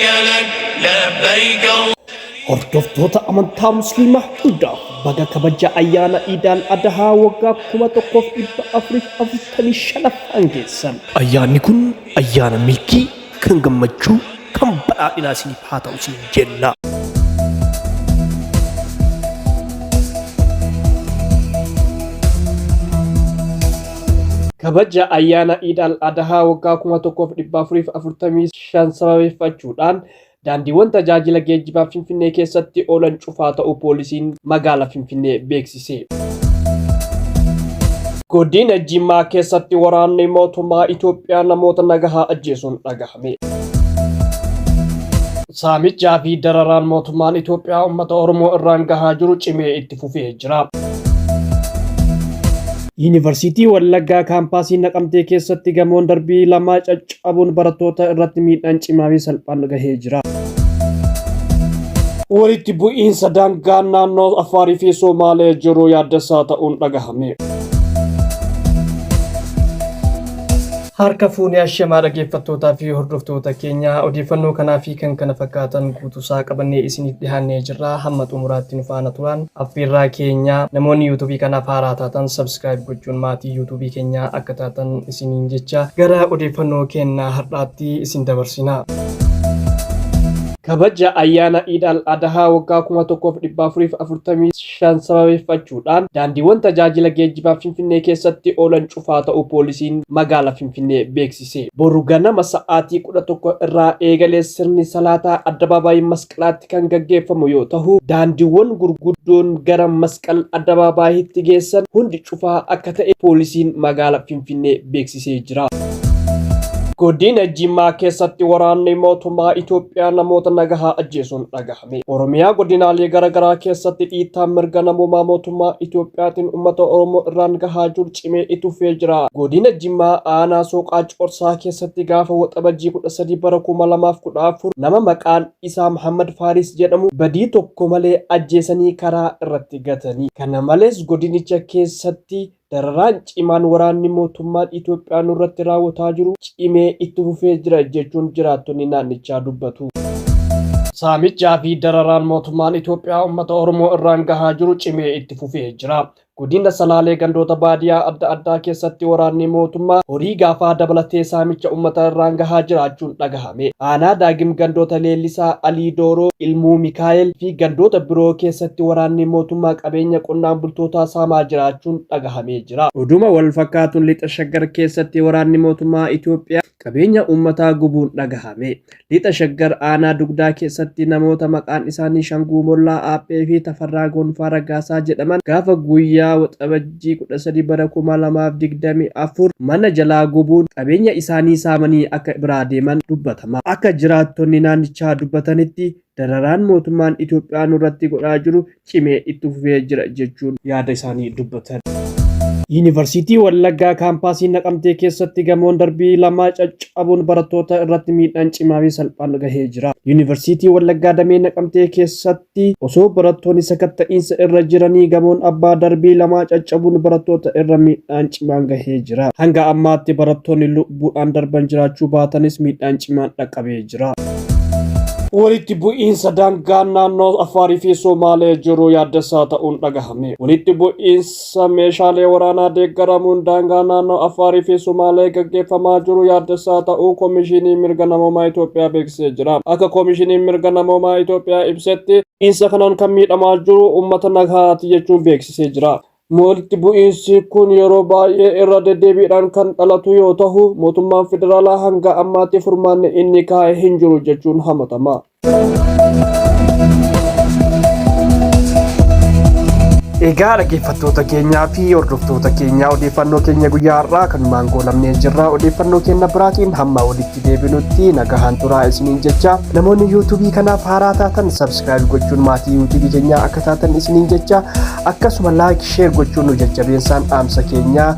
لك لبيك. Hordoftoota amantaa musliimaa hundaaf baga kabaja ayyaana Iidal Adhaa waggaa 1445 geessan. Ayyaanni kun ayyaana milkii, kan gammachuu, kan badhaadhinaa isiniif haa ta'u isin jenna. Kabaja ayyaana Iidal Adhaa waggaa 1445 sababeeffachuudhaan daandiiwwan tajaajila geejjibaa Finfinnee keessatti oolan cufaa ta'uu poolisiin magaalaa Finfinnee beeksise. Godina Jimmaa keessatti waraanni mootummaa Itoophiyaa namoota nagahaa ajjeesuun dhagahame. Saamichaa fi dararaan mootummaan Itoophiyaa uummata Oromoo irraan gahaa jiru cimee itti fufee jira. Yuunivarsiitii Wallaggaa kaampaasii Naqamtee keessatti gamoon darbii lama caccabuun barattoota irratti miidhaan cimaa fi salphaan gahee jira. Walitti bu'iinsa daangaa naannoo Afaarii fi Somaalee jiru yaaddessaa ta'uun dhagahame. Harka fuunee ashamaa dhaggeeffattootaa fi hordoftoota keenya odeeffannoo kanaa fi kan kana fakkaatan guutuusaa qabannee isiniif dhiyaannee jirra. Hamma xumuraatti nu faana turan affeerraa keenya. Namoonni yuutuubii kanaaf haaraa taatan sabskiraayib gochuun maatii yuutuubii keenyaa akka taatan isiniin jecha gara odeeffannoo keenyaa har'aatti isin dabarsina. Kabaja ayyaana Iidal Adhaa waggaa 1445 sababeeffachuudhaan daandiiwwan tajaajila geejjibaa Finfinnee keessatti oolan cufaa ta'uu poolisiin magaalaa Finfinnee beeksise. Boru ganama sa'aatii 11 irraa eegalee sirni salaataa addabaabaayii masqalaatti kan gaggeeffamu yoo ta'u, daandiiwwan gurguddoon gara masqal addabaabayiitti geessan hundi cufaa akka ta'e poolisiin magaalaa Finfinnee beeksisee jira. Godina Jimmaa keessatti waraanni mootummaa Itoophiyaa namoota nagahaa ajjeesuun dhagahame. Oromiyaa godinaalee garaagaraa keessatti dhiittaan mirga namummaa mootummaa Itoophiyaatiin uummata Oromoo irraan gahaa jiru cimee itti fufee jira. Godina Jimmaa aanaa Sooqaa Corsaa keessatti gaafa waxabajjii 13 bara 2014 nama maqaan isaa Muhammad Faaris jedhamu badii tokko malee ajjeesanii karaa irratti gatanii. Kana malees godinicha keessatti dararaan cimaan waraanni mootummaan Itoophiyaa nurratti raawwataa jiru cimee itti fufee jira jechuun jiraattonni naannichaa dubbatu. Saamichaa fi dararaan mootummaan Itoophiyaa uummata Oromoo irraan gahaa jiru cimee itti fufee jira. Godina Salaalee gandoota baadiyyaa adda addaa keessatti waraanni mootummaa horii gaafaa dabalatee saamicha uummata irraan gahaa jiraachuun dhagahame. Aanaa Daagim gandoota Leellisaa, Alii Dooroo, Ilmuu Mikaa'el fi gandoota biroo keessatti waraanni mootummaa qabeenya qonnaan bultootaa saamaa jiraachuun dhagahamee jira. Oduma wal fakkaatuun lixa Shaggar keessatti waraanni mootummaa Itoophiyaa qabeenya uummataa gubuun dhagahame. Lixa Shaggar aanaa Dugdaa keessatti namoota maqaan isaanii Shanguu Mollaa Aaphee fi Tafarraa Gonfaa Ragaasaa jedhaman gaafa guyyaa waxabajjii 13 bara 2024 mana jalaa gubuun qabeenya isaanii saamanii akka biraa deeman dubbatama. Akka jiraattonni naannichaa dubbatanitti dararaan mootummaan Itoophiyaa nurratti godhaa jiru cimee itti fufee jira jechuun yaada isaanii dubbatan. Yuunivarsiitii Wallaggaa kaampaasii Naqamtee keessatti gamoon darbii lama caccabuun barattoota irratti miidhaan cimaa fi salphaan gahee jira. Yuunivarsiitii Wallaggaa damee Naqamtee keessatti osoo barattoonni sakatta'iinsa irra jiranii gamoon abbaa darbii lama caccabuun barattoota irra miidhaan cimaan gahee jira. Hanga ammaatti barattoonni lubbuudhaan darban jiraachuu baatanis miidhaan cimaan dhaqqabee jira. Walitti bu'iinsa daangaa naannoo Afaarii fi Somaalee jiru yaaddessaa ta'uun dhagahame. Walitti bu'iinsa meeshaalee waraanaa deeggaramuun daangaa naannoo Afaarii fi Somaalee gaggeeffamaa jiru yaaddessaa ta'uu Komishinii Mirga Namummaa Itoophiyaa beeksisee jira. Akka Komishiniin Mirga Namummaa Itoophiyaa ibsetti bu'iinsa kanaan kan miidhamaa jiru uummata nagahaati jechuun beeksisee jira. Walitti bu'iinsi kun yeroo baay'ee irra deddeebiidhaan kan dhalatu yoo ta'u, mootummaan federaalaa hanga ammaatti furmaanni inni kaa'e hin jiru jechuun hamatama. Egaa dhaggeeffattoota keenyaa fi hordoftoota keenyaa odeeffannoo keenya guyyaa har'aa kanumaan goolabnee jirra. Odeeffannoo keenya biraatiin hamma walitti deebinutti nagahaan turaa isiniin jecha namoonni yuutuubii kanaaf haaraa taatan sabskiraayib gochuun maatii yuutuubii keenyaa akka taatan isiniin jecha akkasuma laayik sheer gochuun nu jajjabeessaan dhaamsa keenyaa.